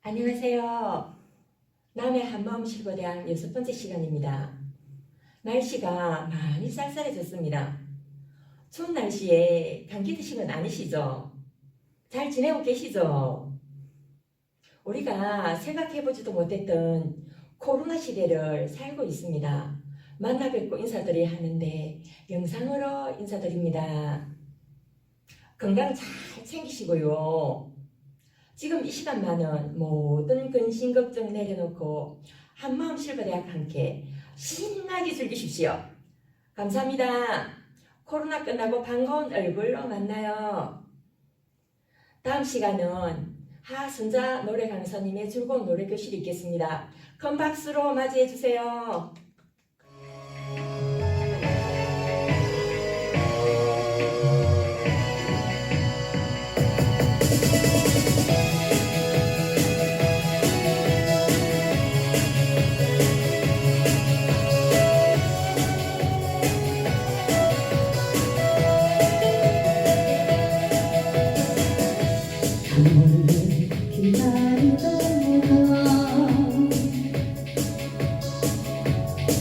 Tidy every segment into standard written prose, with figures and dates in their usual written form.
안녕하세요. 남해 한마음 실버대학 6번째 시간입니다. 날씨가 많이 쌀쌀해졌습니다. 추운 날씨에 감기 드신 건 아니시죠? 잘 지내고 계시죠? 우리가 생각해보지도 못했던 코로나 시대를 살고 있습니다. 만나 뵙고 인사드려야 하는데 영상으로 인사드립니다. 건강 잘 챙기시고요. 지금 이 시간만은 모든 근심 걱정 내려놓고 한마음 실버대학 함께 신나게 즐기십시오. 감사합니다. 코로나 끝나고 반가운 얼굴로 만나요. 다음 시간은 하순자 노래 강사님의 즐거운 노래 교실이 있겠습니다. 큰 박수로 맞이해 주세요.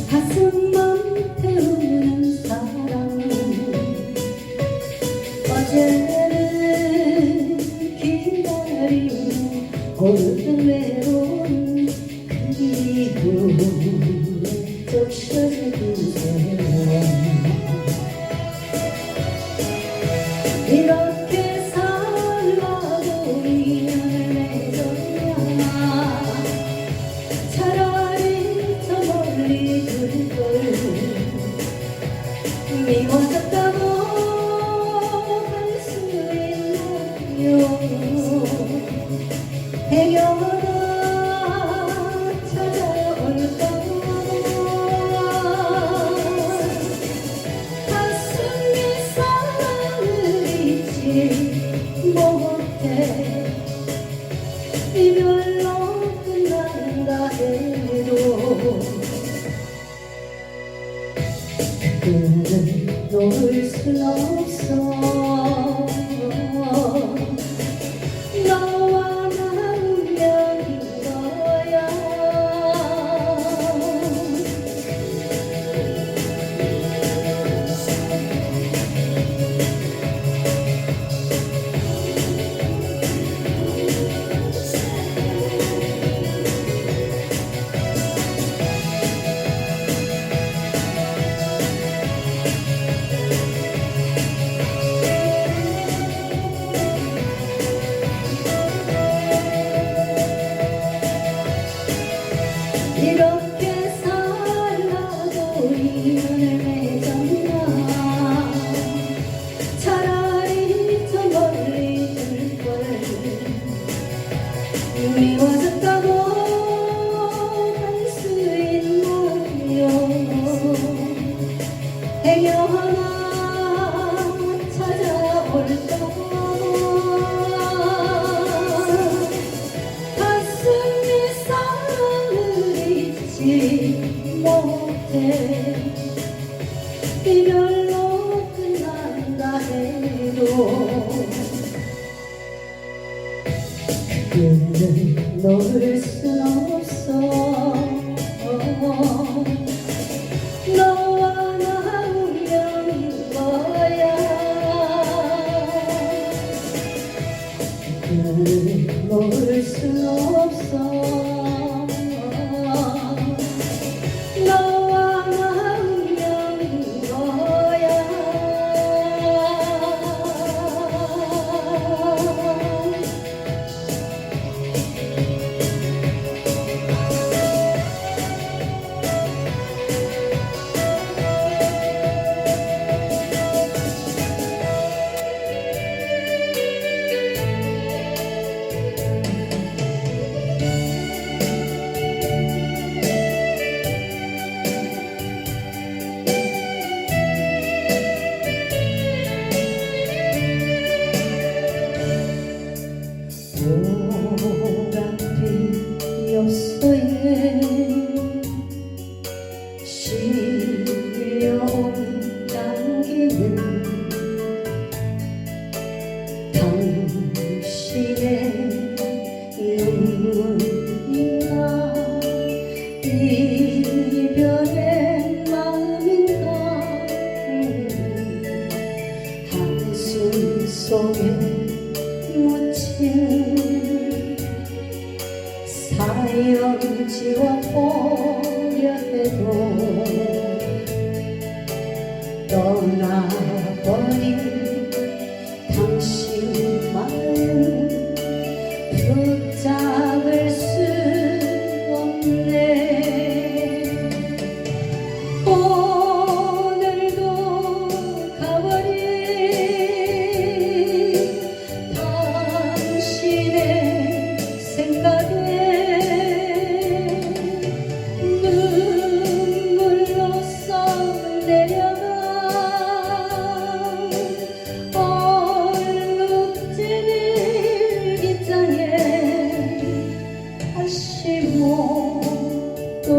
가슴만 태우는 사랑 어제는 기다리는 오늘은 외로운 그리움에 적셔주세요. 이렇게 살아도 인연을 맺었냐. 차라리 저 멀리 둘걸. 미워졌다고 할 수 있나요? 해결하다 찾아올까. 가슴이 사랑을 잊지 못해. 이별로 끝난다 해도 그는 놓을 순 없어. 너와 나 운명인 거야. 이렇게 살아도 인연을 맺었나. 차라리 저 멀리 둘걸. 미워졌다고 할 수 있나요? 해결 하나 찾아올까. 가슴이 사랑을 잊지 못해. 이별로 끝난다 해도 그는 놓을 순 없어. 너와 나 운명인 거야. 그는 놓을 순 없어. 너와 나 운명인 거야.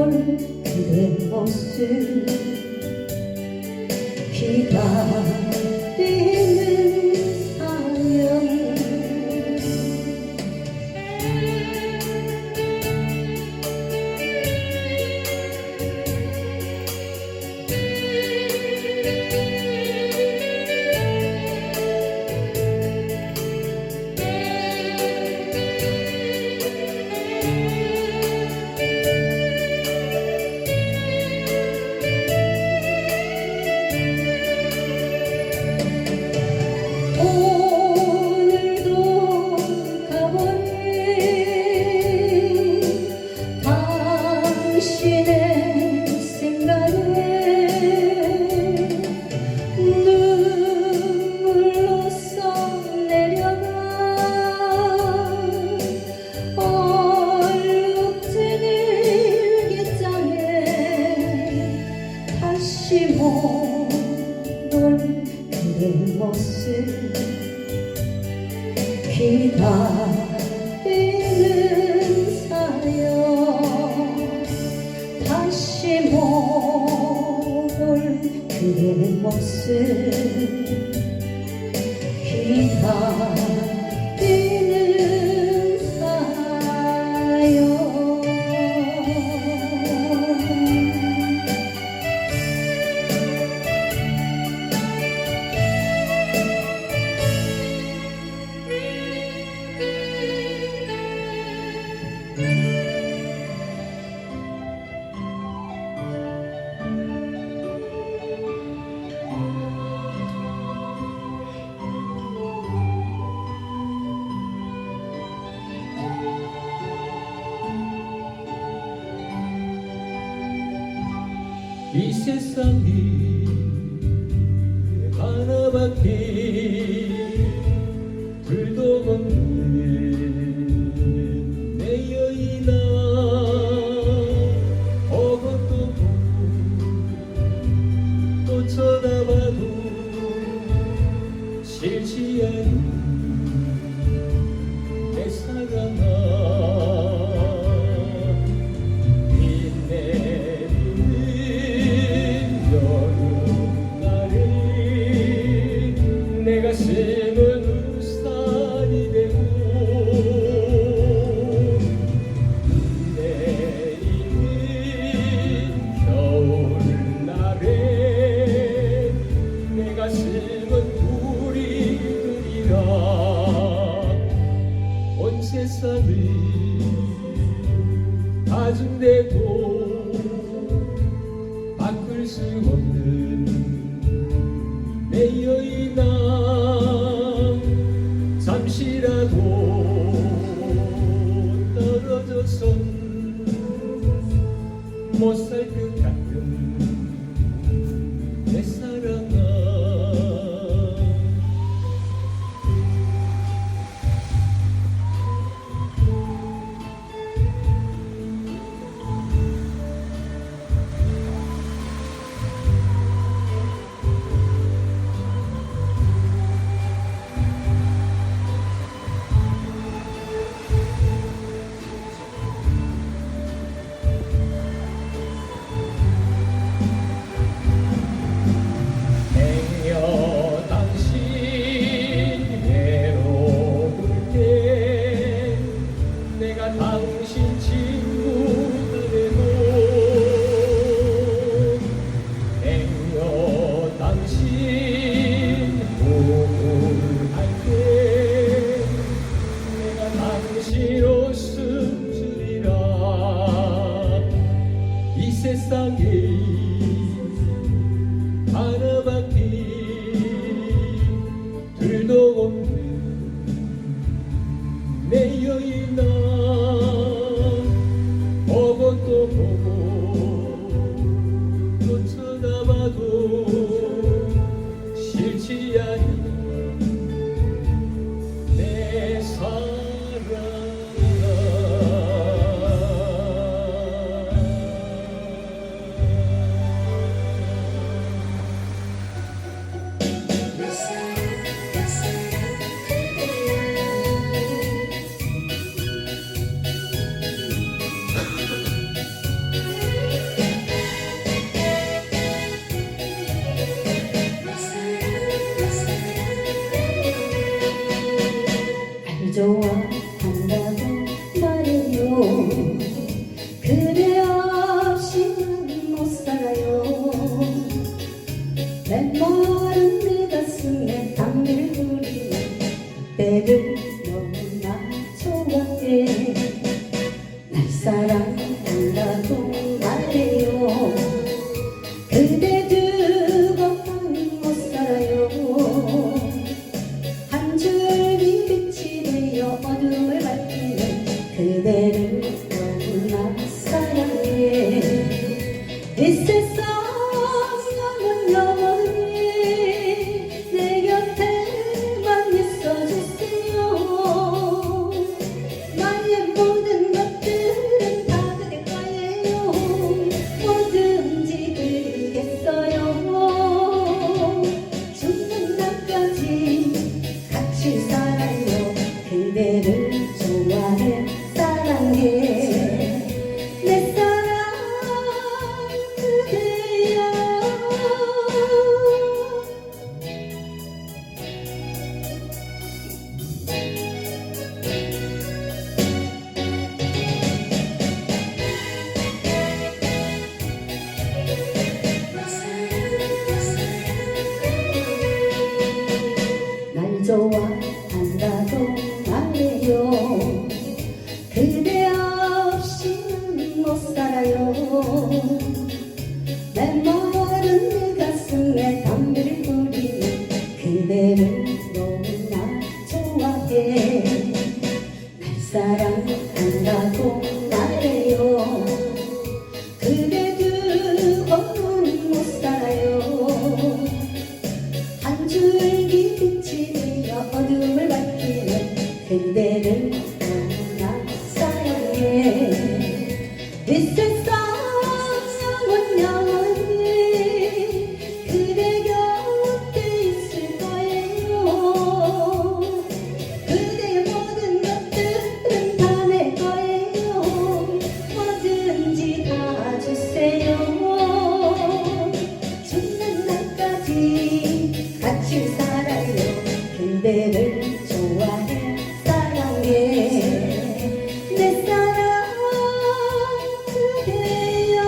올 그대 모습 기다리는 사연 오늘도 가버린 당신의 생각에 눈물로써 내려가 얼룩진 일기장에 다시 못 올 그대 모습 기다리는 사연 다시 못 올 그대 모습 기다리는 사연 이 세상이 하나밖에 불도 없는 내 여인아 어것도 또 쳐다봐도 싫지 않은 내 사랑아 내 가슴은 우산이 되고 내리는 겨울날에 내 가슴은 불이 들이라 온 세상을 다 준대도 바꿀 수 없는 내 여인아 잠시라도 떨어져선 못 살 것 같은 내 사랑아 당신 친구가 되고 행여 당신 우울할 때 내가 당신 웃음 주리라 이 세상에 하나밖에 둘도 없는 내 여인아 보고 또 보고 또 쳐다봐도 싫지 않은 내 사랑아 그대 두고는 못 살아요. 한 줄기 빛이 되어 어둠을 밝히는 그대를 너무나 사랑해. 이 세상은 영원히 내 곁에만 있어주세요. 나의 모든 것들은 다 그대 거예요. 뭐든지 드리겠어요. 죽는 날까지 같이 살아요. 그대를 좋아해 사랑해. 내 사랑 그대여. 날 좋아한다고 말해요. 그대 없이는 못 살아요. 메마른 내 가슴에 담배를 뿌리는 그대를 너무나 좋아해. 날 사랑한다고 말해요. 그대 두고는 못 살아요. 한 줄기 빛이 되어 어둠을 밝히는 그대를 너무나 사랑해. 이 세상은 영원히 그대 곁에 있을 거예요. 그대의 모든 것들은 다 내 거예요. 뭐든지 다 주세요. 죽는 날까지 같이 살아요. 그대를 좋아해 사랑해. 내 사랑 그대여.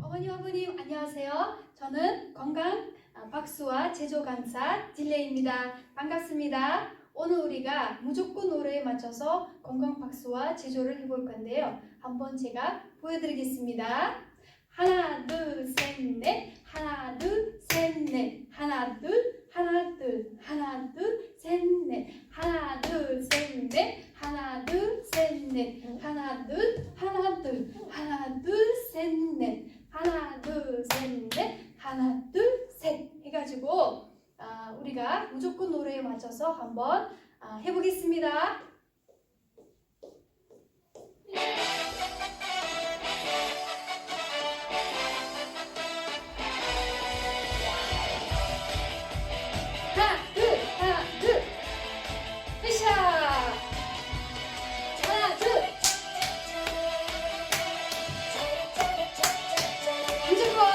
어머님, 아버님 안녕하세요. 저는 건강 박수와 제조 강사 딜레이입니다. 반갑습니다. 오늘 우리가 무조건 노래에 맞춰서 건강 박수와 제조를 해볼 건데요. 한번 제가 보여드리겠습니다. 하나 둘 셋 넷, 하나 둘 셋 넷, 하나 둘 하나 둘 하나 둘 셋 넷, 하나 둘 셋 넷, 하나 둘 셋 넷, 하나 둘 하나 둘 하나 둘 셋 넷, 하나 둘 셋 넷, 하나 둘 셋 해가지고 우리가 무조건 노래에 맞춰서 한번 해보겠습니다. 하나 둘 으쌰. 하나 둘 무조건.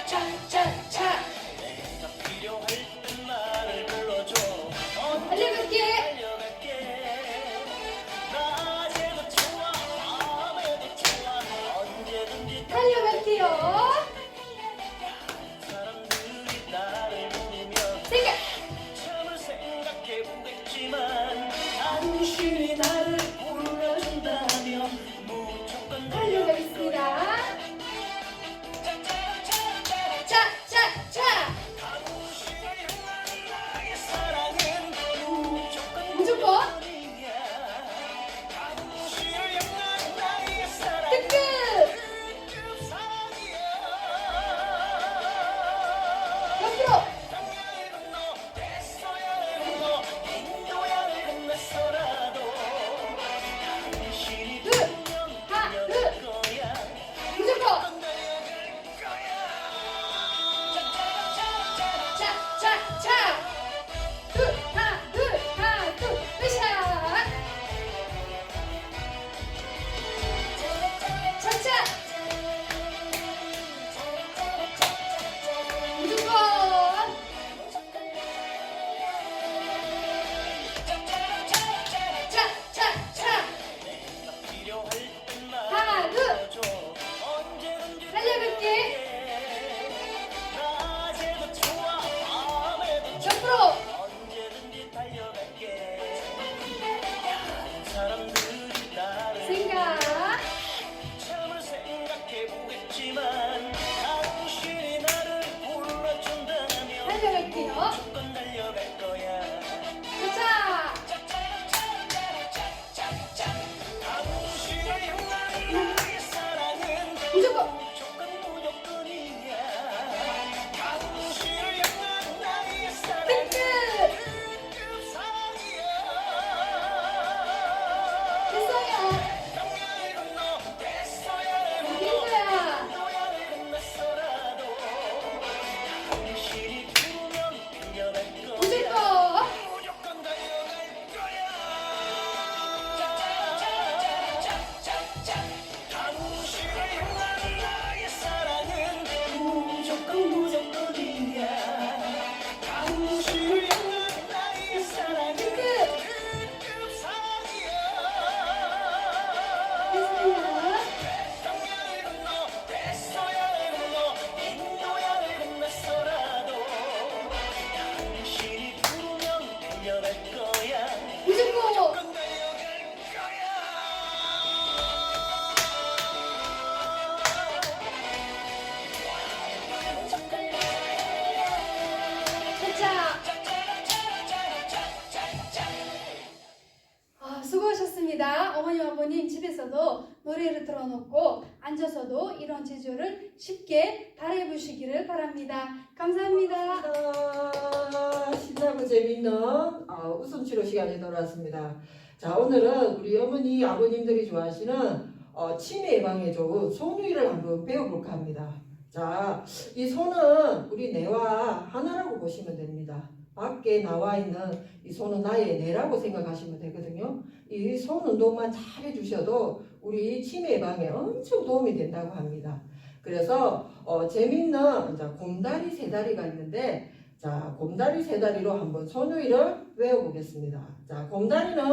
차차차 갈게요. 자, 무조건. 끝. 됐어요. 이긴 거야. 무조건. 무조건. 수고하셨습니다. 어머님, 아버님 집에서도 노래를 틀어놓고 앉아서도 이런 제조를 쉽게 따라해 보시기를 바랍니다. 감사합니다. 신나고 재밌는 웃음 치료 시간이 돌아왔습니다. 자, 오늘은 우리 어머니, 아버님들이 좋아하시는 치매 예방에 좋은 손유희를 한번 배워볼까 합니다. 자, 이 손은 우리 뇌와 하나라고 보시면 됩니다. 밖에 나와 있는 이 손은 나의 뇌라고 생각하시면 되거든요. 이 손 운동만 잘 해주셔도 우리 치매 예방에 엄청 도움이 된다고 합니다. 그래서 재밌는 이제 곰다리 세 다리가 있는데, 자, 곰다리 세 다리로 한번 손유희를 외워보겠습니다. 자, 곰다리는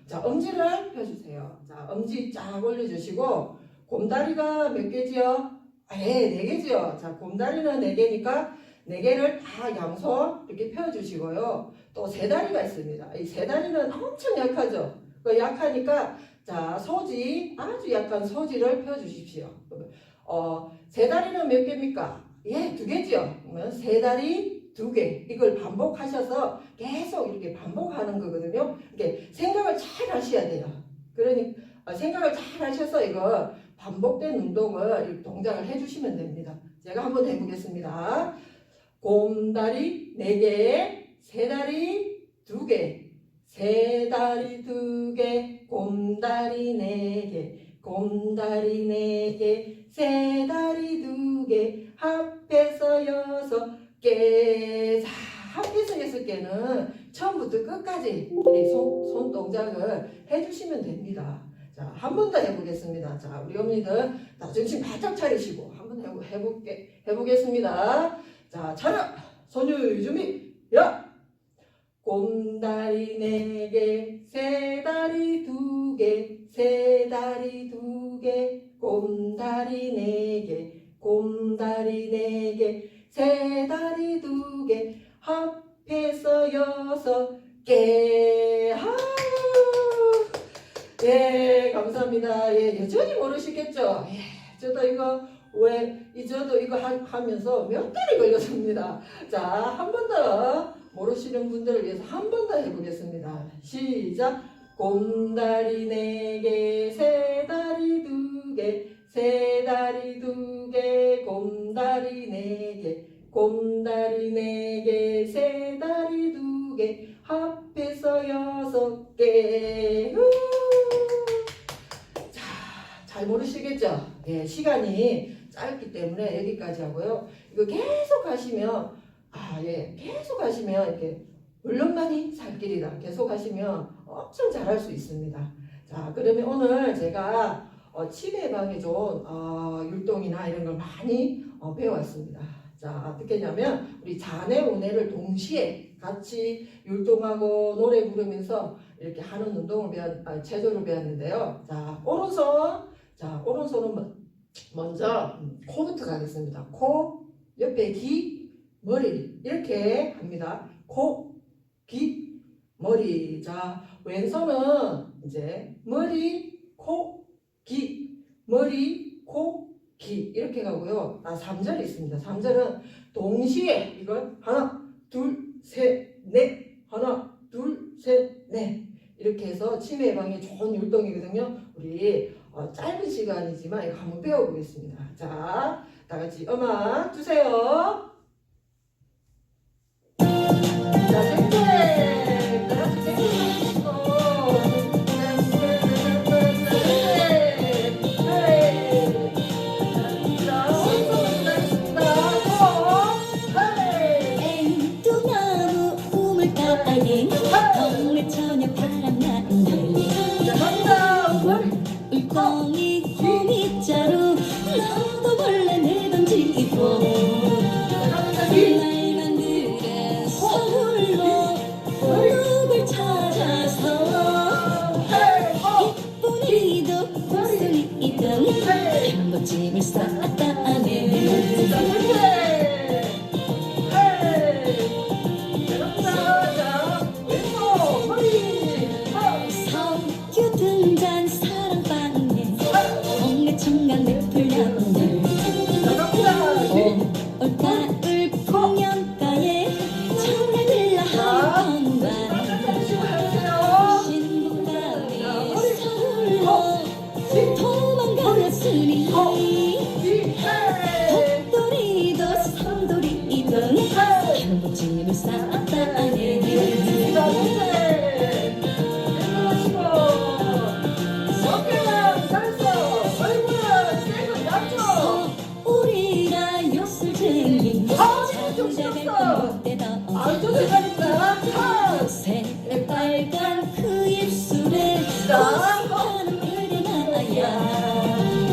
자, 엄지를 펴주세요. 자, 엄지 쫙 올려주시고, 곰다리가 몇 개지요? 네 개지요. 자, 곰다리는 4개니까 4개를 다 양손 이렇게 펴주시고요. 또 세 다리가 있습니다. 이 세 다리는 엄청 약하죠. 그 약하니까 자, 소지, 아주 약한 소지를 펴주십시오. 세 다리는 몇 개입니까? 예, 2개지요. 그러면 세 다리 2개. 이걸 반복하셔서 계속 이렇게 반복하는 거거든요. 이렇게 생각을 잘 하셔야 돼요. 그러니 생각을 잘 하셔서 이거 반복된 운동을 이렇게 동작을 해주시면 됩니다. 제가 한번 해보겠습니다. 곰다리 4개, 세 다리 2개, 세 다리 2개, 곰다리 4개, 곰다리 4개, 세 다리 2개, 합해서 6개. 자, 합해서 6개는 처음부터 끝까지 이 손 동작을 해주시면 됩니다. 자, 한 번 더 해보겠습니다. 자, 우리 어머니들 다 정신 바짝 차리시고 한번 해보겠습니다. 자, 차렷! 손유 준비! 야! 곰다리 4개, 세 다리 2개, 세 다리 2개, 곰다리 4개, 곰다리 4개, 세 다리 2개, 합해서 6개. 예, 감사합니다. 예, 여전히 모르시겠죠? 예, 저도 이거 저도 이거 하면서 몇 달이 걸렸습니다. 자, 한 번 더 모르시는 분들을 위해서 한 번 더 해보겠습니다. 시작! 곰다리 4개, 세 다리 2개, 세 다리 2개, 곰다리 4개, 곰다리 4개, 세 다리 2개, 합해서 6개. 자, 잘 모르시겠죠? 예, 시간이 짧기 때문에 여기까지 하고요. 이거 계속 하시면, 계속 하시면 이렇게 물론만이 살 길이다. 계속 하시면 엄청 잘할 수 있습니다. 자, 그러면 오늘 제가 치매 예방에 좋은 율동이나 이런 걸 많이 배워왔습니다. 자, 어떻게 했냐면 우리 자네 우네를 동시에 같이 율동하고 노래 부르면서 이렇게 하는 운동을 제조를 배웠는데요. 자, 오른손은 먼저 코부터 가겠습니다. 코, 옆에 귀, 머리 이렇게 합니다. 코, 귀, 머리. 자, 왼손은 이제 머리, 코, 귀, 머리, 코, 귀 이렇게 가고요. 3절이 있습니다. 3절은 동시에 이걸 하나, 둘, 해서 치매 예방에 좋은 율동이거든요. 우리 짧은 시간이지만 이거 한번 배워보겠습니다. 자, 다 같이 음악 주세요. 자, 땡땡! 다 같이 땡땡 해주시고. 앵두나무 우물가에 동네 저녁 바람 나는 날 울덩이 호미자루 나도 몰래 내던지고 날 만드는 서울로 누굴 찾아서 이쁜이도 목소리이던 행복짐을 쌓았다네. 성규 등잔 사랑방에 동네 청강 베풀렸네. 올가을 풍년가에 청강 들라 하던만 신부가에 서울로 도망갔으니 독돌이도 삼돌이던 행복짐을 쌓았다네. 우리가 요술쟁이 새빨간 그 입술에 하는 그대나야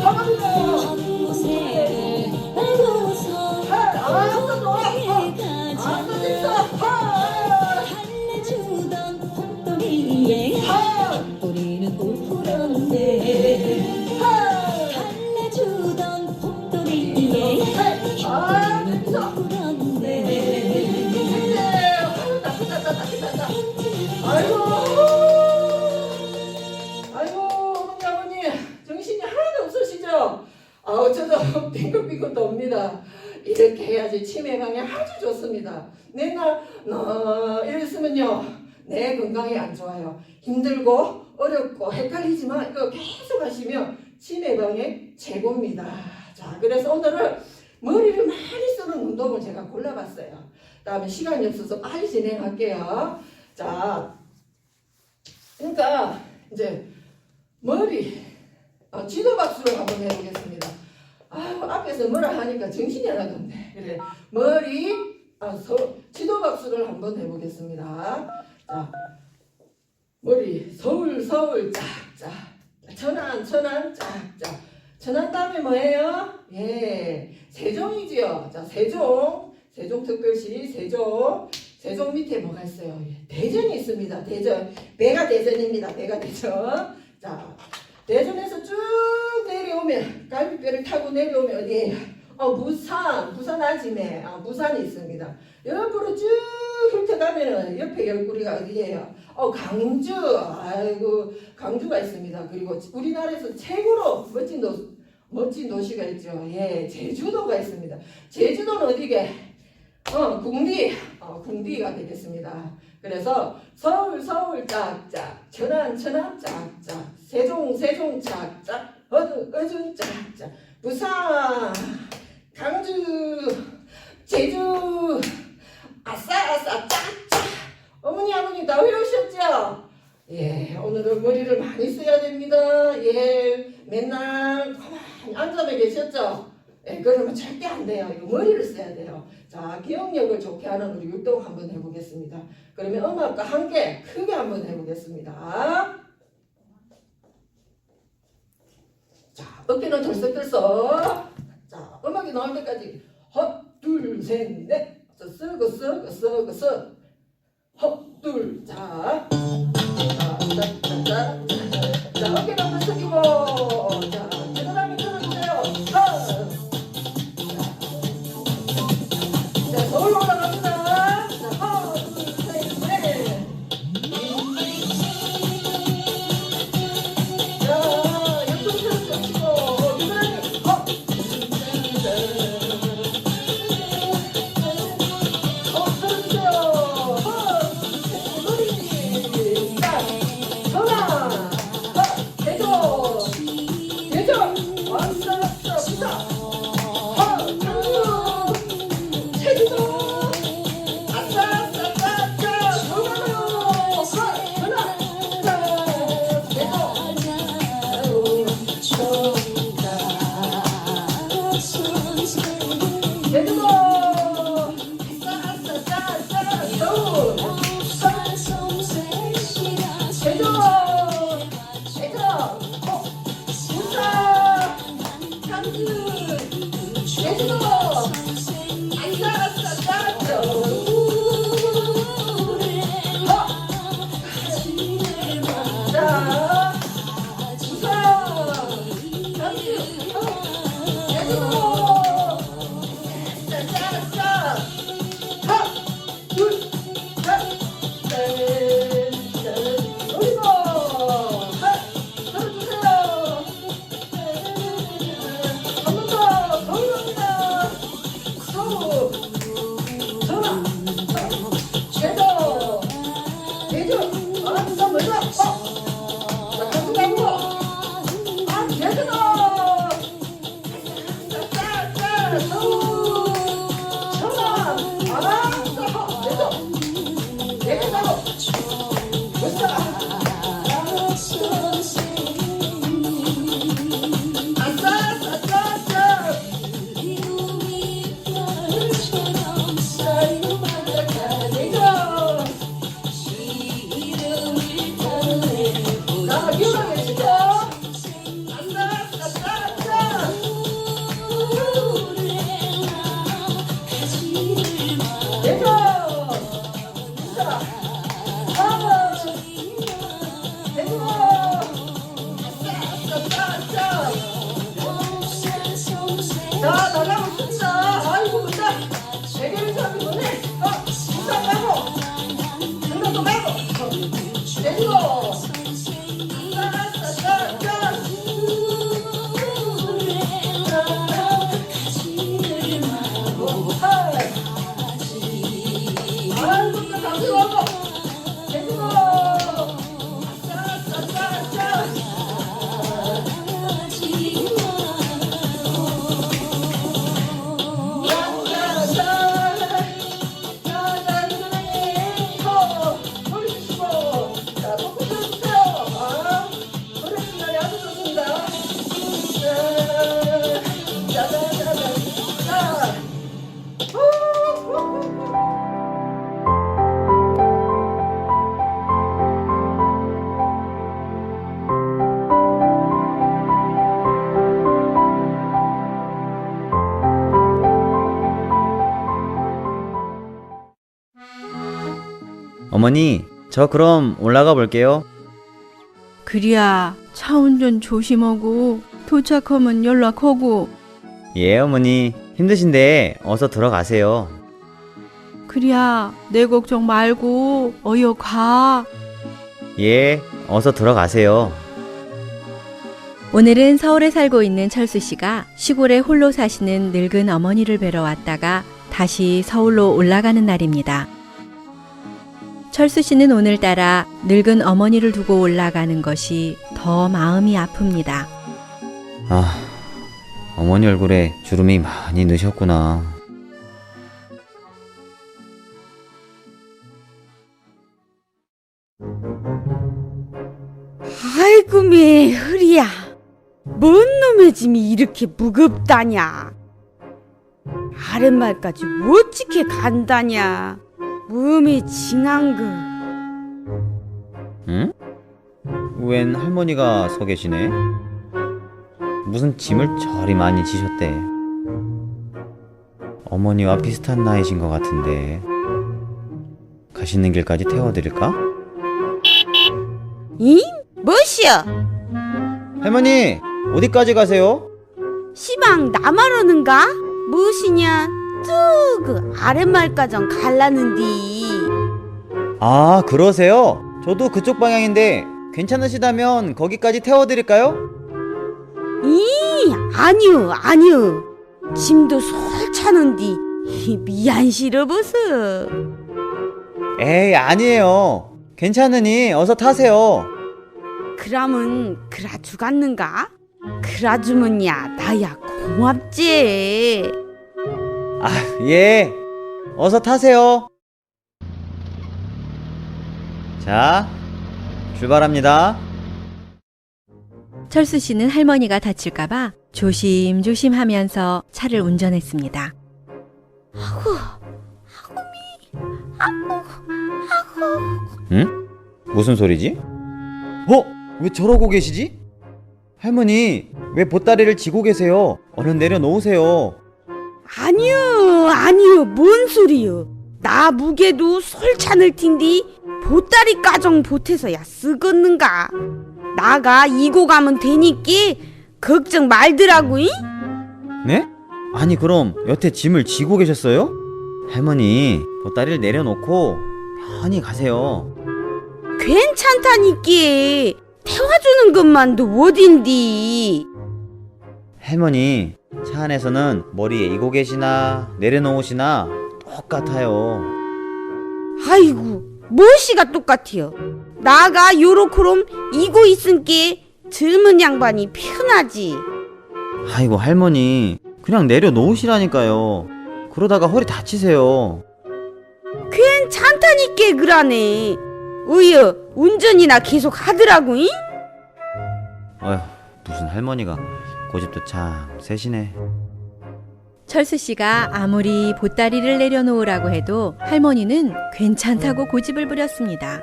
헛모색을 알고서 거기에 가자 달래주던 봄돌이에 봄돌이는 울었네. 달래주던 봄돌이에 봄돌이는 울었네. 아이고, 어머니, 아버님, 정신이 하나도 없으시죠? 저도 빙글빙글 돕니다. 이렇게 해야지 치매 예방에 아주 좋습니다. 맨날 이랬으면요, 내 건강이 안 좋아요. 힘들고 어렵고 헷갈리지만 이거 계속 하시면 치매 예방에 최고입니다. 자, 그래서 오늘은 머리를 많이 쓰는 운동을 제가 골라봤어요. 다음에 시간이 없어서 빨리 진행할게요. 자, 그러니까 이제 머리 지도 박수를 한번 해보겠습니다. 앞에서 뭐라 하니까 정신이 하나도 없네. 그래, 머리 지도 박수를 한번 해보겠습니다. 자, 머리 서울 짝짝, 천안 짝짝. 천안 다음에 뭐예요? 예, 세종이지요. 자, 세종특별시 세종 밑에 뭐가 있어요? 예, 대전이 있습니다. 대전, 배가 대전입니다. 배가 대전. 자, 대전에서 쭉 내려오면 갈비뼈를 타고 내려오면 어디에요? 부산 아지매, 부산이 있습니다. 옆으로 쭉 훑어가면은 옆에 옆구리가 어디예요? 강주, 아이고 강주가 있습니다. 그리고 우리나라에서 최고로 멋진 도시가 있죠. 예, 제주도가 있습니다. 제주도는 어디게? 궁디가 되겠습니다. 그래서 서울 짝짝, 천안 짝짝, 세종 짝짝, 어준 짝짝, 부산, 강주, 제주, 아싸 짝짝. 어머니 아버님 다 외우셨죠? 예, 오늘은 머리를 많이 써야 됩니다. 예, 맨날 가만히 앉아만 계셨죠? 예, 그러면 절대 안 돼요. 이거 머리를 써야 돼요. 자, 기억력을 좋게 하는 우리 율동 한번 해보겠습니다. 그러면 음악과 함께 크게 한번 해보겠습니다. 자, 어깨는 덜썩덜썩. 자, 음악이 나올 때까지 둘, 셋, 넷. 쓱. 둘, 자, 어깨는 한번 숙이고, 자, 겨드랑이 들어주세요. 자, 서울 올라갑니다. 자, 하나, 둘, 셋, 넷. 자, 옆쪽으로 젖히고, 겨드랑이, 들어주세요. 하나, 둘, 셋, 머리. 자, 어머니, 저 그럼 올라가 볼게요. 그리야 차 운전 조심하고 도착하면 연락하고. 예, 어머니. 힘드신데 어서 들어가세요. 그리야 내 걱정 말고 어여 가. 예, 어서 들어가세요. 오늘은 서울에 살고 있는 철수 씨가 시골에 홀로 사시는 늙은 어머니를 뵈러 왔다가 다시 서울로 올라가는 날입니다. 철수 씨는 오늘따라 늙은 어머니를 두고 올라가는 것이 더 마음이 아픕니다. 아, 어머니 얼굴에 주름이 많이 느셨구나. 아이고 매 흐리야, 뭔 놈의 짐이 이렇게 무겁다냐. 아랫말까지 어찌게 간다냐. 몸이 징한 거. 응? 웬 할머니가 서 계시네? 무슨 짐을 저리 많이 지셨대. 어머니와 비슷한 나이신 것 같은데 가시는 길까지 태워드릴까? 이? 뭐시여? 할머니, 어디까지 가세요? 시방 나말하는가? 무엇이냐? 쭉 아랫말까전 갈라는디. 아, 그러세요? 저도 그쪽 방향인데 괜찮으시다면 거기까지 태워드릴까요? 이 아니요 아니요, 짐도 솔 차는디 미안시러 보소. 에이, 아니에요. 괜찮으니 어서 타세요. 그러면 그라 주갔는가? 그라 주면야 나야 고맙지. 아, 예. 어서 타세요. 자, 출발합니다. 철수 씨는 할머니가 다칠까봐 조심조심 하면서 차를 운전했습니다. 응? 무슨 소리지? 왜 저러고 계시지? 할머니, 왜 보따리를 지고 계세요? 얼른 내려놓으세요. 아니요 아니요, 뭔 소리요. 나 무게도 솔 차늘 텐디 보따리 까정 보태서야 쓰겄는가. 나가 이고 가면 되니께 걱정 말더라고. 이? 네? 아니, 그럼 여태 짐을 지고 계셨어요? 할머니, 보따리를 내려놓고 편히 가세요. 괜찮다니께. 태워주는 것만도 어딘디. 할머니, 차 안에서는 머리에 이고 계시나 내려놓으시나 똑같아요. 아이고 무엇이가 똑같아요. 나가 요렇게롬 이고 있은께 젊은 양반이 편하지. 아이고, 할머니, 그냥 내려놓으시라니까요. 그러다가 허리 다치세요. 괜찮다니께 그러네. 어여 운전이나 계속 하더라고. 이? 어휴, 무슨 할머니가 고집도 참 세시네. 철수 씨가 아무리 보따리를 내려놓으라고 해도 할머니는 괜찮다고 고집을 부렸습니다.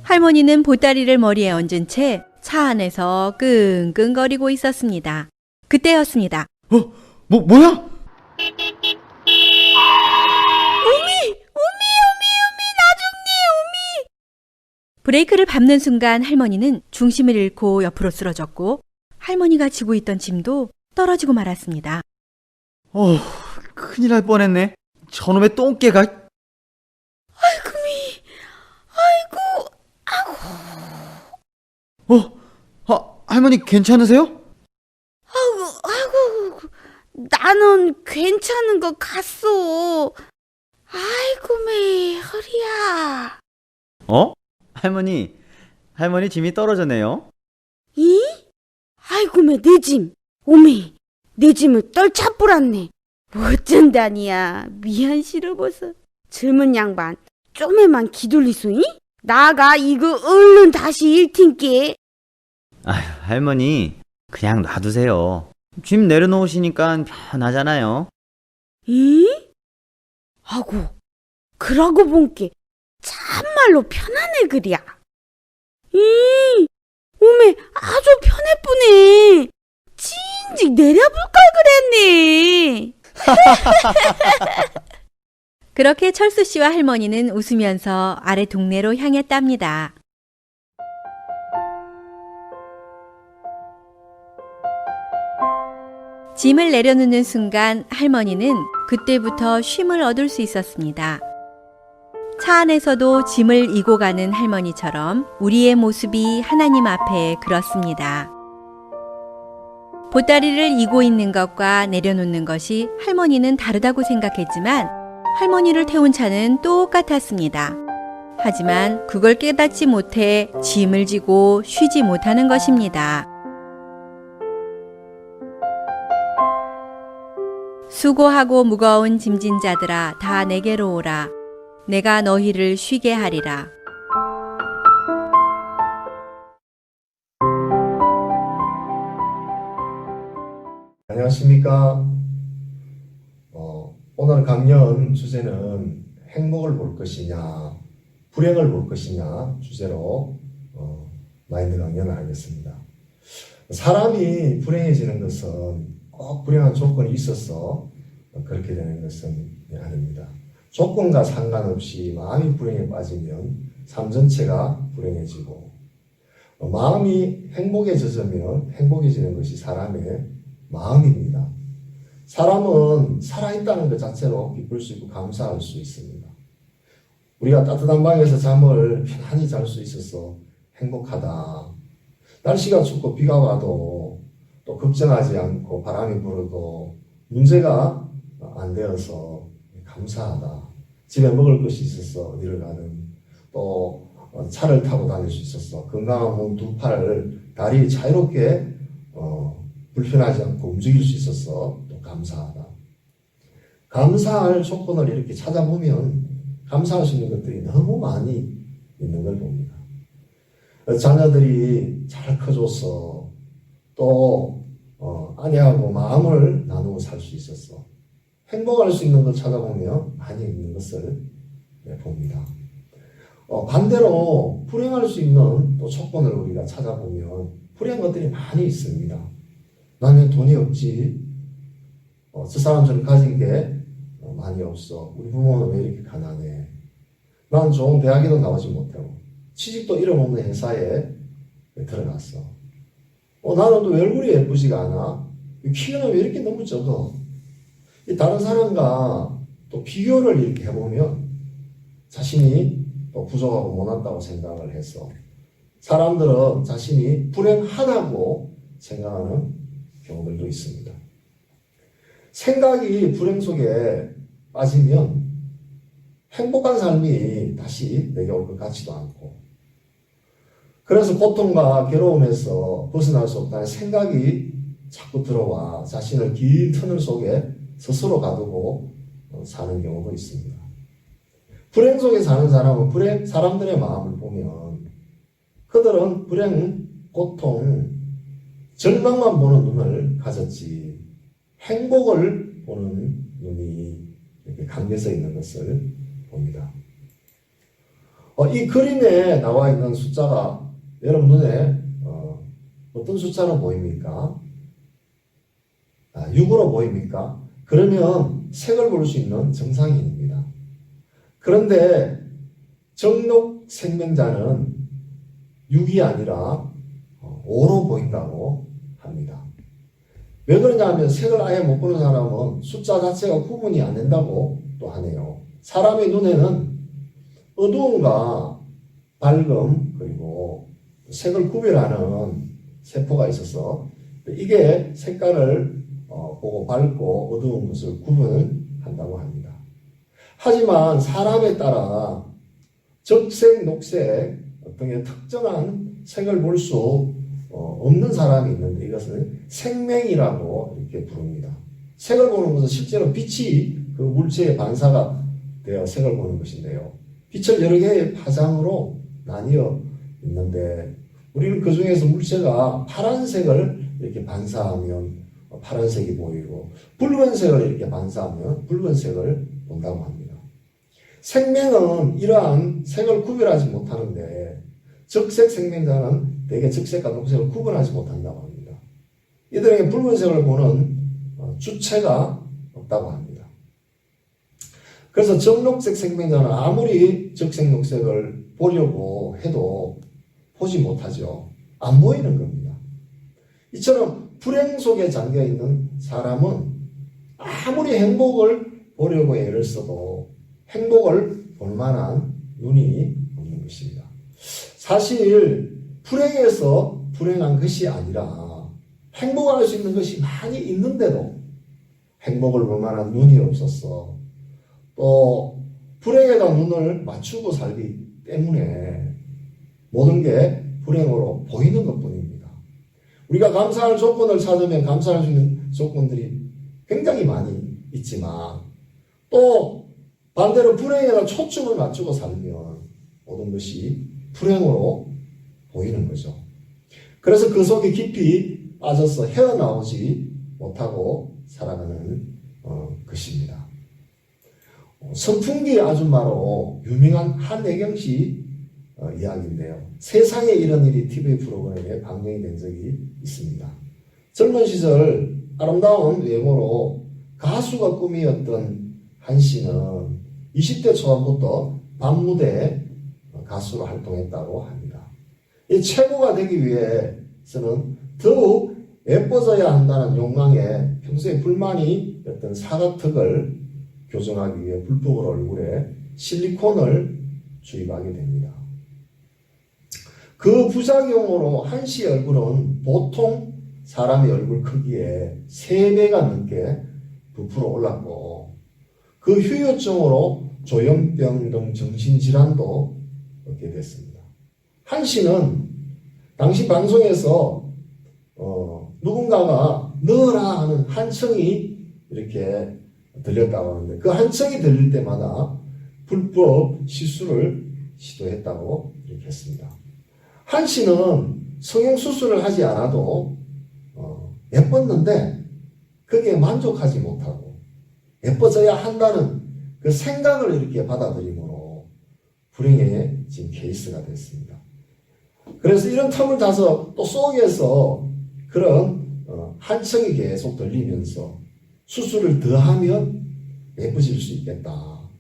할머니는 보따리를 머리에 얹은 채 차 안에서 끙끙거리고 있었습니다. 그때였습니다. 뭐야? 브레이크를 밟는 순간 할머니는 중심을 잃고 옆으로 쓰러졌고 할머니가 지고 있던 짐도 떨어지고 말았습니다. 큰일 날 뻔했네. 저놈의 똥개가. 할머니 괜찮으세요? 아이고 나는 괜찮은 것 같소. 아이고 매 허리야. 할머니 짐이 떨어졌네요. 이? 아이고 매 내 짐. 오메 내 짐을 떨차 뿌렸네. 어쩐다니야. 미안 싫어 보소. 젊은 양반 좀에만 기돌리소이? 나가 이거 얼른 다시 일틴께. 아휴, 할머니 그냥 놔두세요. 짐 내려놓으시니까 편하잖아요. 이? 아고 그러고 본게 참말로 편하네 그랴. 이 오메 아주 편해쁘네. 진즉 내려볼 걸 그랬네. 그렇게 철수 씨와 할머니는 웃으면서 아래 동네로 향했답니다. 짐을 내려놓는 순간 할머니는 그때부터 쉼을 얻을 수 있었습니다. 차 안에서도 짐을 이고 가는 할머니처럼 우리의 모습이 하나님 앞에 그렇습니다. 보따리를 이고 있는 것과 내려놓는 것이 할머니는 다르다고 생각했지만 할머니를 태운 차는 똑같았습니다. 하지만 그걸 깨닫지 못해 짐을 지고 쉬지 못하는 것입니다. 수고하고 무거운 짐진 자들아 다 내게로 오라. 내가 너희를 쉬게 하리라. 안녕하십니까. 오늘 강연 주제는 행복을 볼 것이냐, 불행을 볼 것이냐 주제로 마인드 강연을 하겠습니다. 사람이 불행해지는 것은 꼭 불행한 조건이 있어서 그렇게 되는 것은 아닙니다. 조건과 상관없이 마음이 불행에 빠지면 삶 전체가 불행해지고 마음이 행복에 젖으면 행복해지는 것이 사람의 마음입니다. 사람은 살아있다는 것 자체로 기쁠 수 있고 감사할 수 있습니다. 우리가 따뜻한 방에서 잠을 편안히 잘 수 있어서 행복하다. 날씨가 춥고 비가 와도 또 걱정하지 않고 바람이 불어도 문제가 안 되어서 감사하다. 집에 먹을 것이 있어서 어디를 가든 또 차를 타고 다닐 수 있어서 건강한 몸 두 팔, 다리 자유롭게 불편하지 않고 움직일 수 있어서 또 감사하다. 감사할 조건을 이렇게 찾아보면 감사할 수 있는 것들이 너무 많이 있는 걸 봅니다. 자녀들이 잘 커줘서 또 아내하고 마음을 나누고 살 수 있어서 행복할 수 있는 걸 찾아보면 많이 있는 것을 봅니다. 반대로 불행할 수 있는 또 조건을 우리가 찾아보면 불행한 것들이 많이 있습니다. 나는 돈이 없지. 저 사람처럼 가진 게 많이 없어. 우리 부모는 왜 이렇게 가난해. 난 좋은 대학에도 나오지 못하고 취직도 잃어먹는 회사에 들어갔어. 나는 또 얼굴이 예쁘지가 않아. 키가 왜 이렇게 너무 적어. 다른 사람과 또 비교를 이렇게 해보면 자신이 또 부족하고 못났다고 생각을 해서 사람들은 자신이 불행하다고 생각하는 경우들도 있습니다. 생각이 불행 속에 빠지면 행복한 삶이 다시 내게 올 것 같지도 않고 그래서 고통과 괴로움에서 벗어날 수 없다는 생각이 자꾸 들어와 자신을 긴 터널 속에 스스로 가두고 사는 경우도 있습니다. 불행 속에 사는 사람은 사람들의 마음을 보면 그들은 불행, 고통, 절망만 보는 눈을 가졌지 행복을 보는 눈이 이렇게 감겨져 있는 것을 봅니다. 이 그림에 나와 있는 숫자가 여러분 눈에 어떤 숫자로 보입니까? 6으로 보입니까? 그러면 색을 볼 수 있는 정상인입니다. 그런데 정록 생명자는 6이 아니라 5로 보인다고 합니다. 왜 그러냐면 색을 아예 못 보는 사람은 숫자 자체가 구분이 안 된다고 또 하네요. 사람의 눈에는 어두움과 밝음 그리고 색을 구별하는 세포가 있어서 이게 색깔을 보고 밝고 어두운 것을 구분한다고 합니다. 하지만 사람에 따라 적색, 녹색 어떤 특정한 색을 볼 수 없는 사람이 있는데 이것은 생명이라고 이렇게 부릅니다. 색을 보는 것은 실제로 빛이 그 물체의 반사가 되어 색을 보는 것인데요. 빛을 여러 개의 파장으로 나뉘어 있는데 우리는 그 중에서 물체가 파란색을 이렇게 반사하면 파란색이 보이고 붉은색을 이렇게 반사하면 붉은색을 본다고 합니다. 생명은 이러한 색을 구별하지 못하는데 적색 생명자는 대개 적색과 녹색을 구분하지 못한다고 합니다. 이들에게 붉은색을 보는 주체가 없다고 합니다. 그래서 정록색 생명자는 아무리 적색녹색을 보려고 해도 보지 못하죠. 안 보이는 겁니다. 이처럼 불행 속에 잠겨 있는 사람은 아무리 행복을 보려고 애를 써도 행복을 볼 만한 눈이 없는 것입니다. 사실 불행해서 불행한 것이 아니라 행복할 수 있는 것이 많이 있는데도 행복을 볼 만한 눈이 없었어. 또 불행에다 눈을 맞추고 살기 때문에 모든 게 불행으로 보이는 것뿐입니다. 우리가 감사할 조건을 찾으면 감사할 수 있는 조건들이 굉장히 많이 있지만 또 반대로 불행에다 초점을 맞추고 살면 모든 것이 불행으로 보이는 거죠. 그래서 그 속에 깊이 빠져서 헤어나오지 못하고 살아가는 것입니다. 선풍기 아줌마로 유명한 한혜경 씨 이야기인데요. 세상에 이런 일이 TV 프로그램에 방영이 된 적이 있습니다. 젊은 시절 아름다운 외모로 가수가 꿈이었던 한 씨는 20대 초반부터 밤무대 가수로 활동했다고 합니다. 이 최고가 되기 위해서는 더욱 예뻐져야 한다는 욕망에 평소에 불만이었던 사각턱을 교정하기 위해 불법으로 얼굴에 실리콘을 주입하게 됩니다. 그 부작용으로 한 씨의 얼굴은 보통 사람의 얼굴 크기의 3배가 넘게 부풀어 올랐고 그 후유증으로 조현병 등 정신질환도 얻게 됐습니다. 한 씨는 당시 방송에서 누군가가 넣어라 하는 한청이 이렇게 들렸다고 하는데 그 한청이 들릴 때마다 불법 시술을 시도했다고 이렇게 했습니다. 한 씨는 성형수술을 하지 않아도 예뻤는데 거기에 만족하지 못하고 예뻐져야 한다는 그 생각을 이렇게 받아들임으로 불행해진 케이스가 됐습니다. 그래서 이런 틈을 타서 또 속에서 그런 한청이 계속 들리면서 수술을 더하면 예뻐질 수 있겠다.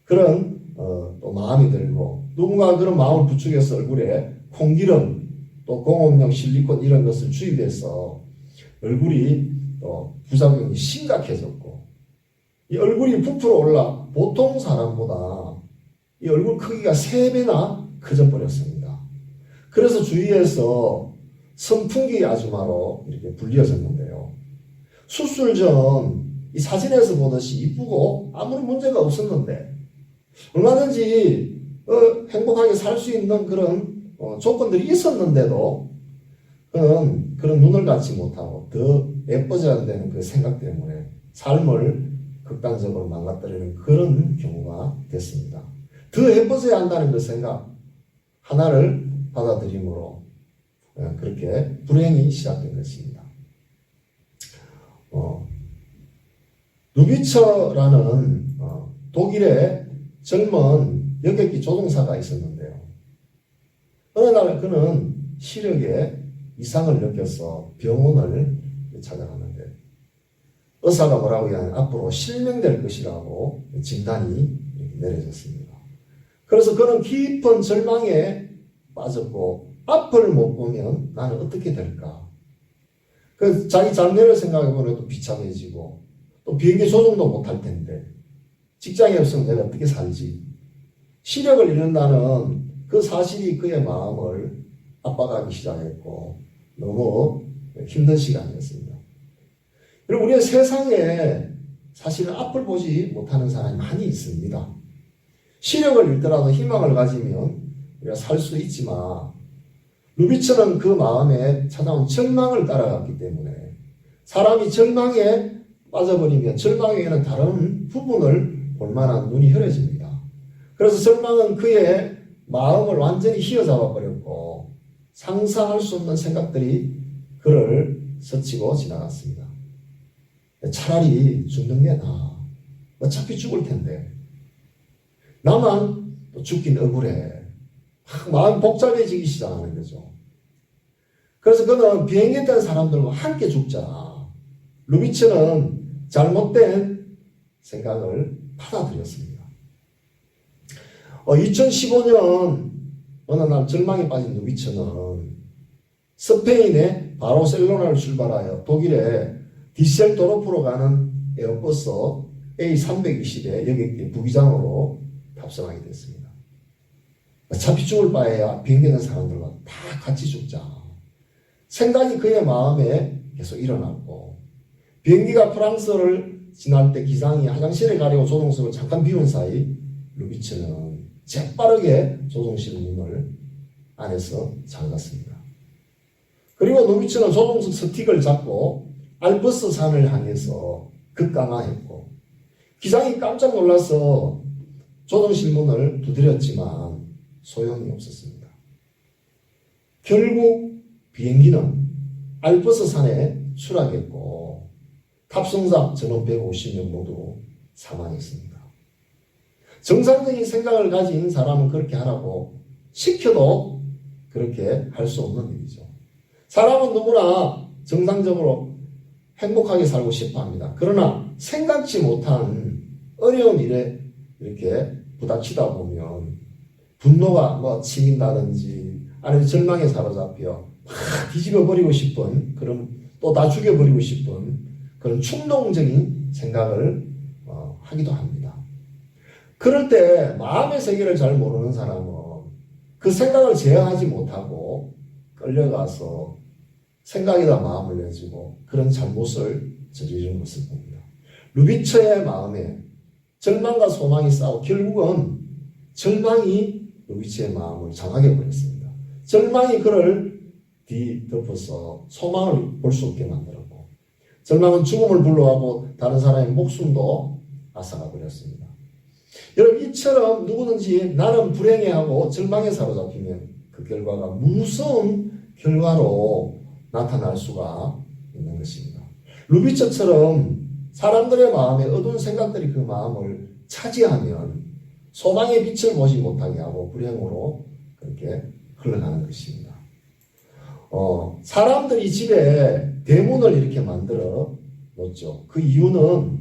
그런 또 마음이 들고 누군가 그런 마음을 부추겨서 얼굴에 콩기름 또 공업용 실리콘 이런 것을 주입해서 얼굴이 또 부작용이 심각해졌고 이 얼굴이 부풀어 올라 보통 사람보다 이 얼굴 크기가 3배나 커져버렸습니다. 그래서 주위에서 선풍기 아줌마로 이렇게 불리어졌는데요. 수술 전 이 사진에서 보듯이 이쁘고 아무런 문제가 없었는데 얼마든지 행복하게 살 수 있는 그런 조건들이 있었는데도 그런 눈을 갖지 못하고 더 예뻐져야 되는 그 생각 때문에 삶을 극단적으로 망가뜨리는 그런 경우가 됐습니다. 더 예뻐져야 한다는 그 생각 하나를 받아들임으로 그렇게 불행이 시작된 것입니다. 루비처라는 독일의 젊은 여객기 조종사가 있었는데요. 어느 날 그는 시력에 이상을 느껴서 병원을 찾아갔는데 의사가 뭐라고 하냐면 앞으로 실명될 것이라고 진단이 내려졌습니다. 그래서 그는 깊은 절망에 빠졌고 앞을 못 보면 나는 어떻게 될까? 그 자기 장래를 생각해보면 또 비참해지고 또 비행기 조종도 못할 텐데 직장이 없으면 내가 어떻게 살지? 시력을 잃는다는 그 사실이 그의 마음을 압박하기 시작했고 너무 힘든 시간이었습니다. 그리고 우리의 세상에 사실은 앞을 보지 못하는 사람이 많이 있습니다. 시력을 잃더라도 희망을 가지면 우리가 살 수 있지만 루비처는 그 마음에 찾아온 절망을 따라갔기 때문에 사람이 절망에 빠져버리면 절망에는 다른 부분을 볼 만한 눈이 흐려집니다. 그래서 절망은 그의 마음을 완전히 휘어잡아 버렸고 상상할 수 없는 생각들이 그를 스치고 지나갔습니다. 차라리 죽는 게 나아. 어차피 죽을 텐데. 나만 또 죽긴 억울해. 마음이 복잡해지기 시작하는 거죠. 그래서 그는 비행기에 탄 사람들과 함께 죽자. 루비츠는 잘못된 생각을 받아들였습니다. 2015년 어느 날 절망에 빠진 누비처는 스페인의 바르셀로나를 출발하여 독일의 디셀도르프로 가는 에어버스 A320에 여객기 부기장으로 탑승하게 됐습니다. 어차피 죽을 바에야 비행기에 있는 사람들과 다 같이 죽자. 생각이 그의 마음에 계속 일어났고, 비행기가 프랑스를 지날 때 기상이 화장실에 가려고 조종석을 잠깐 비운 사이 루비츠는 재빠르게 조종실 문을 안에서 잠갔습니다. 그리고 루비츠는 조종석 스틱을 잡고 알프스 산을 향해서 급강하했고, 기상이 깜짝 놀라서 조종실 문을 두드렸지만 소용이 없었습니다. 결국 비행기는 알프스 산에 추락했고 탑승자 전원 150명 모두 사망했습니다. 정상적인 생각을 가진 사람은 그렇게 하라고 시켜도 그렇게 할 수 없는 일이죠. 사람은 누구나 정상적으로 행복하게 살고 싶어 합니다. 그러나 생각지 못한 어려운 일에 이렇게 부닥치다 보면 분노가 치민다든지 아니면 절망에 사로잡혀 막 뒤집어버리고 싶은 그런, 또 다 죽여버리고 싶은 그런 충동적인 생각을 하기도 합니다. 그럴 때 마음의 세계를 잘 모르는 사람은 그 생각을 제어하지 못하고 끌려가서 생각에다 마음을 내주고 그런 잘못을 저지르는 것을 봅니다. 루비츠의 마음에 절망과 소망이 싸워 결국은 절망이 루비츠의 마음을 장악해 버렸습니다. 절망이 그를 뒤덮어서 소망을 볼 수 없게 만들었고, 절망은 죽음을 불러하고 다른 사람의 목숨도 앗아가 버렸습니다. 여러분, 이처럼 누구든지 나는 불행해하고 절망에 사로잡히면 그 결과가 무서운 결과로 나타날 수가 있는 것입니다. 루비츠처럼 사람들의 마음에 어두운 생각들이 그 마음을 차지하면 소망의 빛을 보지 못하게 하고 불행으로 그렇게 흘러가는 것입니다. 사람들이 집에 대문을 이렇게 만들어 놓죠. 그 이유는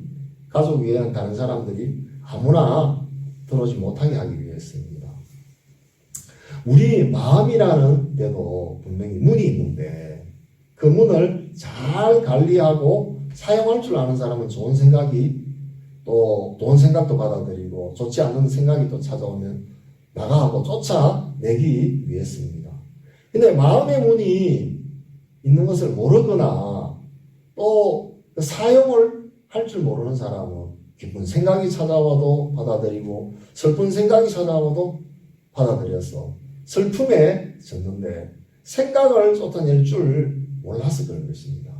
가족 외에는 다른 사람들이 아무나 들어오지 못하게 하기 위해서입니다. 우리 마음이라는 데도 분명히 문이 있는데 그 문을 잘 관리하고 사용할 줄 아는 사람은 좋은 생각이 또 좋은 생각도 받아들이고 좋지 않은 생각이 또 찾아오면 나가고 쫓아내기 위해서입니다. 근데 마음의 문이 있는 것을 모르거나 또 사용을 할 줄 모르는 사람은 기쁜 생각이 찾아와도 받아들이고 슬픈 생각이 찾아와도 받아들여서 슬픔에 젖는데 생각을 쫓아낼 줄 몰라서 그런 것입니다.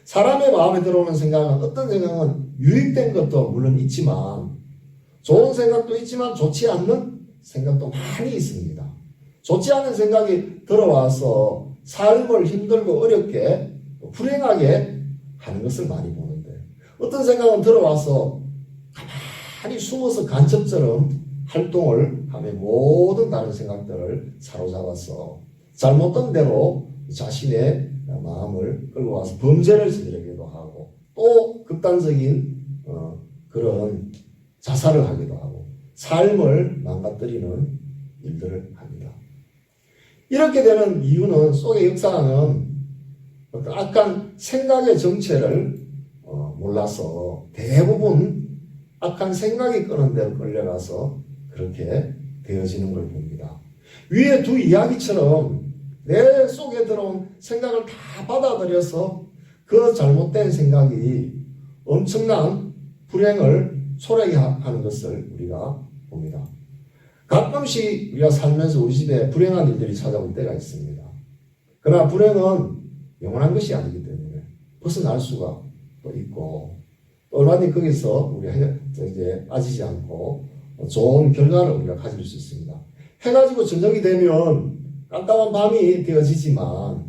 사람의 마음에 들어오는 생각은 어떤 생각은 유익된 것도 물론 있지만 좋은 생각도 있지만 좋지 않는 생각도 많이 있습니다. 좋지 않은 생각이 들어와서 삶을 힘들고 어렵게 불행하게 하는 것을 많이 보는데 어떤 생각은 들어와서 가만히 숨어서 간첩처럼 활동을 하며 모든 다른 생각들을 사로잡아서 잘못된 대로 자신의 마음을 끌고 와서 범죄를 저지르기도 하고 또 극단적인 그런 자살을 하기도 하고 삶을 망가뜨리는 일들을 합니다. 이렇게 되는 이유는 속에 역사하는 어떤 악한 생각의 정체를 몰라서 대부분 악한 생각이 끄는 대로 끌려가서 그렇게 되어지는 걸 봅니다. 위에 두 이야기처럼 내 속에 들어온 생각을 다 받아들여서 그 잘못된 생각이 엄청난 불행을 초래하게 하는 것을 우리가 봅니다. 가끔씩 우리가 살면서 우리 집에 불행한 일들이 찾아올 때가 있습니다. 그러나 불행은 영원한 것이 아니기 때문에 벗어날 수가 또 있고 또 얼마든지 거기서 우리가 이제 빠지지 않고 좋은 결과를 우리가 가질 수 있습니다. 해가 지고 저녁이 되면 깜깜한 밤이 되어지지만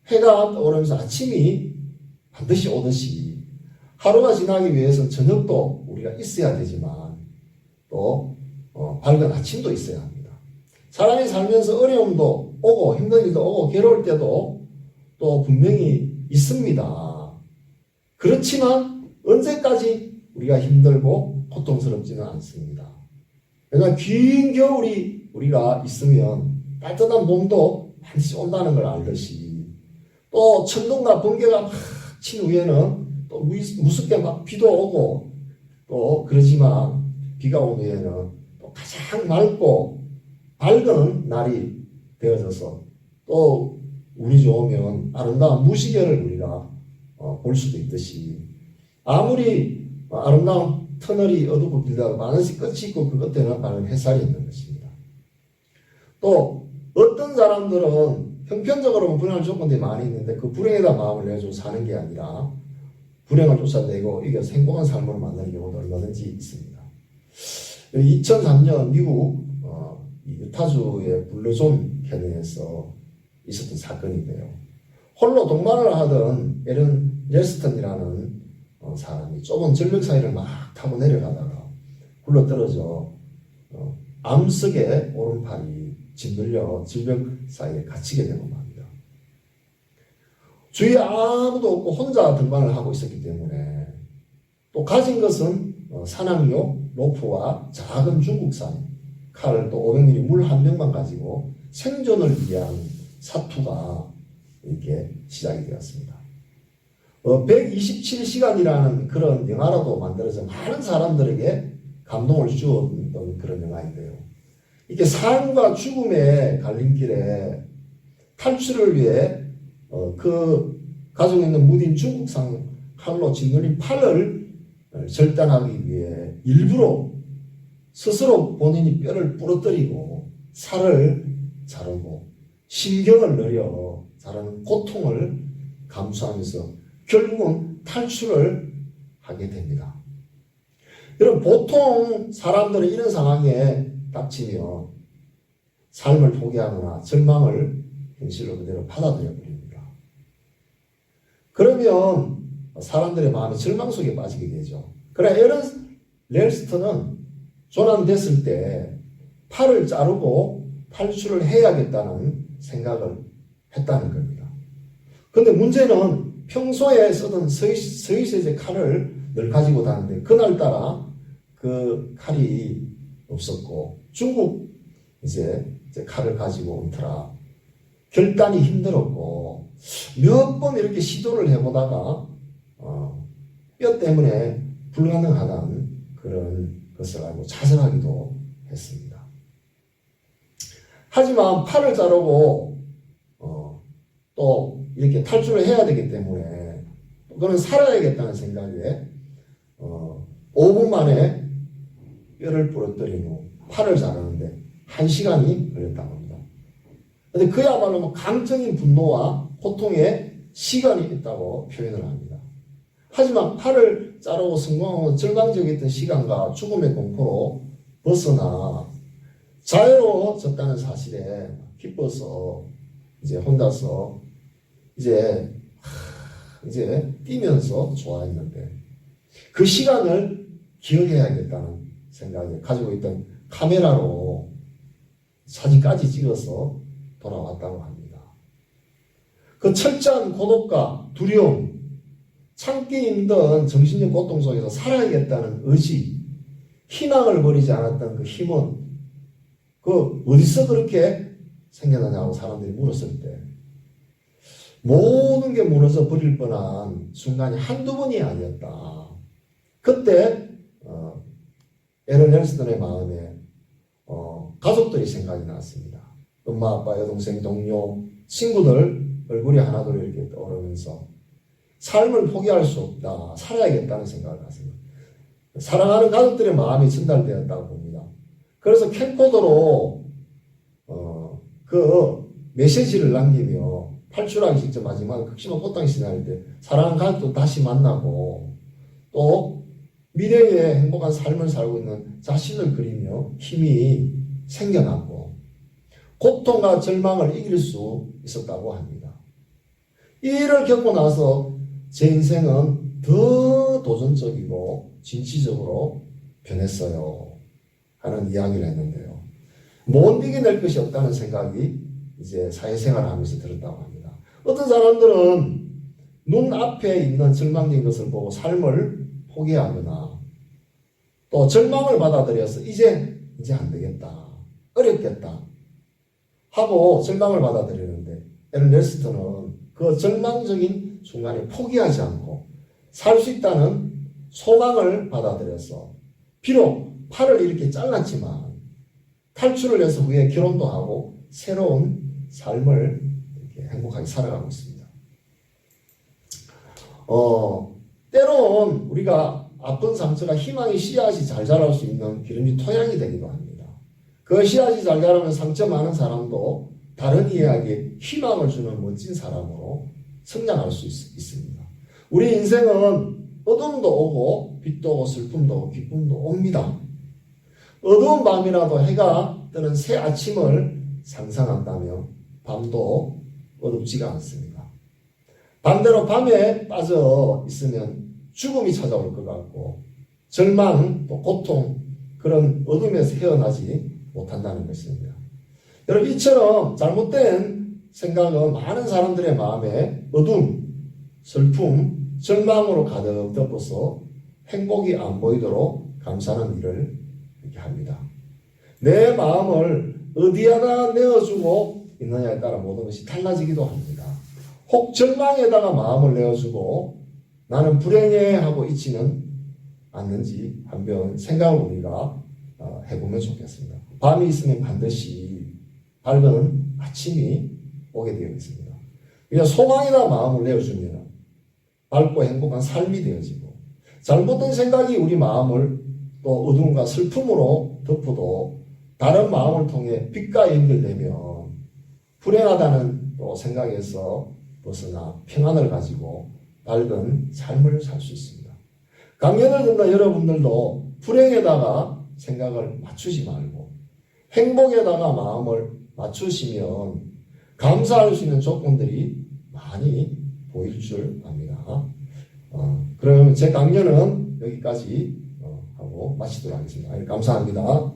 해가 떠오르면서 아침이 반드시 오듯이 하루가 지나기 위해서 저녁도 우리가 있어야 되지만 또 밝은 아침도 있어야 합니다. 사람이 살면서 어려움도 오고 힘든 일도 오고 괴로울 때도 또 분명히 있습니다. 그렇지만 언제까지 우리가 힘들고 고통스럽지는 않습니다. 그러나 긴 겨울이 우리가 있으면 따뜻한 봄도 반드시 온다는 걸 알듯이 또 천둥과 번개가 막 친 후에는 또 무섭게 막 비도 오고 또 그러지만 비가 온 후에는 또 가장 맑고 밝은 날이 되어져서 또 운이 좋으면 아름다운 무시개를 우리가 볼 수도 있듯이 아무리 아름다운 터널이 어둡고 길다고 많은씩 끝이 있고 그 끝에는 밝은 햇살이 있는 것입니다. 또 어떤 사람들은 형편적으로는 불행할 조건들이 많이 있는데 그 불행에다 마음을 내주고 사는 게 아니라 불행을 쫓아내고 이겨서 행복한 삶을 만드는 경우도 얼마든지 있습니다. 2003년 미국 유타주의 블루존 캐니언에서 있었던 사건인데요. 홀로 동반을 하던 에런 넬스턴이라는 사람이 좁은 절벽 사이를 막 타고 내려가다가 굴러떨어져 암석에 오른팔이 짓눌려 절벽 사이에 갇히게 되고 맙니다. 주위에 아무도 없고 혼자 등반을 하고 있었기 때문에 또 가진 것은 산악로, 로프와 작은 중국산 칼, 또 500ml 물 한 병만 가지고 생존을 위한 사투가 이렇게 시작이 되었습니다. 127시간이라는 그런 영화로도 만들어져 많은 사람들에게 감동을 주었던 그런 영화인데요. 이렇게 삶과 죽음의 갈림길에 탈출을 위해 그 가지고 있는 무딘 중국산 칼로 짓눌린 팔을 절단하기 위해 일부러 스스로 본인이 뼈를 부러뜨리고 살을 자르고 신경을 내려 자르는 고통을 감수하면서 결국은 탈출을 하게 됩니다. 여러분, 보통 사람들은 이런 상황에 닥치면 삶을 포기하거나 절망을 현실로 그대로 받아들여 버립니다. 그러면 사람들의 마음이 절망 속에 빠지게 되죠. 그러나 에런 넬스턴은 조난됐을 때 팔을 자르고 탈출을 해야겠다는 생각을 했다는 겁니다. 그런데 문제는 평소에 쓰던 스위스의 칼을 늘 가지고 다니는데 그날따라 그 칼이 없었고 중국 이제 칼을 가지고 온 터라 결단이 힘들었고 몇 번 이렇게 시도를 해보다가 뼈 때문에 불가능하다는 그런 것을 알고 자살하기도 했습니다. 하지만 팔을 자르고 또 이렇게 탈출을 해야 되기 때문에 그는 살아야겠다는 생각에 5분 만에 뼈를 부러뜨린 후 팔을 자르는데 1시간이 걸렸다고 합니다. 그런데 그야말로 뭐 강적인 분노와 고통에 시간이 있다고 표현을 합니다. 하지만 팔을 자르고 성공하고 절망적이었던 시간과 죽음의 공포로 벗어나 자유로워졌다는 사실에 기뻐서 이제 혼자서 이제 뛰면서 좋아했는데 그 시간을 기억해야겠다는 생각에 가지고 있던 카메라로 사진까지 찍어서 돌아왔다고 합니다. 그 철저한 고독과 두려움, 참기 힘든 정신적 고통 속에서 살아야겠다는 의지, 희망을 버리지 않았던 그 힘은 그 어디서 그렇게 생겨나냐고 사람들이 물었을 때 모든 게 무너져 버릴 뻔한 순간이 한두 번이 아니었다. 그때 에런 넬스턴의 마음에 가족들이 생각이 났습니다. 엄마, 아빠, 여동생, 동료, 친구들 얼굴이 하나둘 이렇게 떠오르면서 삶을 포기할 수 없다. 살아야겠다는 생각을 했습니다. 사랑하는 가족들의 마음이 전달되었다고 봅니다. 그래서 캠코더로 그 메시지를 남기며 탈출하기 직전 마지막 극심한 고통이 지날 때 사랑하는 가족도 다시 만나고 또 미래의 행복한 삶을 살고 있는 자신을 그리며 힘이 생겨났고 고통과 절망을 이길 수 있었다고 합니다. 이 일을 겪고 나서 제 인생은 더 도전적이고 진취적으로 변했어요 하는 이야기를 했는데요. 못 이겨낼 것이 없다는 생각이 이제 사회생활을 하면서 들었다고 합니다. 어떤 사람들은 눈앞에 있는 절망적인 것을 보고 삶을 포기하거나 또 절망을 받아들여서 이제 안 되겠다, 어렵겠다 하고 절망을 받아들이는데, 에르네스트는 그 절망적인 순간에 포기하지 않고 살 수 있다는 소망을 받아들여서 비록 팔을 이렇게 잘랐지만 탈출을 해서 후에 결혼도 하고 새로운 삶을 이렇게 행복하게 살아가고 있습니다. 때론 우리가 아픈 상처가 희망의 씨앗이 잘 자랄 수 있는 기름진 토양이 되기도 합니다. 그 씨앗이 잘 자라면 상처 많은 사람도 다른 이에게 희망을 주는 멋진 사람으로 성장할 수 있습니다. 우리 인생은 어둠도 오고 빛도 오고 슬픔도 오고 기쁨도 옵니다. 어두운 밤이라도 해가 뜨는 새 아침을 상상한다면 밤도 어둡지가 않습니다. 반대로 밤에 빠져 있으면 죽음이 찾아올 것 같고 절망, 또 고통, 그런 어둠에서 헤어나지 못한다는 것입니다. 여러분, 이처럼 잘못된 생각은 많은 사람들의 마음에 어둠, 슬픔, 절망으로 가득 덮어서 행복이 안 보이도록 감싸는 일을 이렇게 합니다. 내 마음을 어디에다 내어주고 있느냐에 따라 모든 것이 달라지기도 합니다. 혹 절망에다가 마음을 내어주고 나는 불행해 하고 있지는 않는지 한번 생각을 우리가 해보면 좋겠습니다. 밤이 있으면 반드시 밝은 아침이 오게 되어 있습니다. 그냥 소망에다 마음을 내어주면 밝고 행복한 삶이 되어지고, 잘못된 생각이 우리 마음을 또 어둠과 슬픔으로 덮어도 다른 마음을 통해 빛과 연결되면 불행하다는 또 생각에서 벗어나 평안을 가지고 밝은 삶을 살 수 있습니다. 강연을 듣는 여러분들도 불행에다가 생각을 맞추지 말고 행복에다가 마음을 맞추시면 감사할 수 있는 조건들이 많이 보일 줄 압니다. 그럼 제 강연은 여기까지 하고 마치도록 하겠습니다. 감사합니다.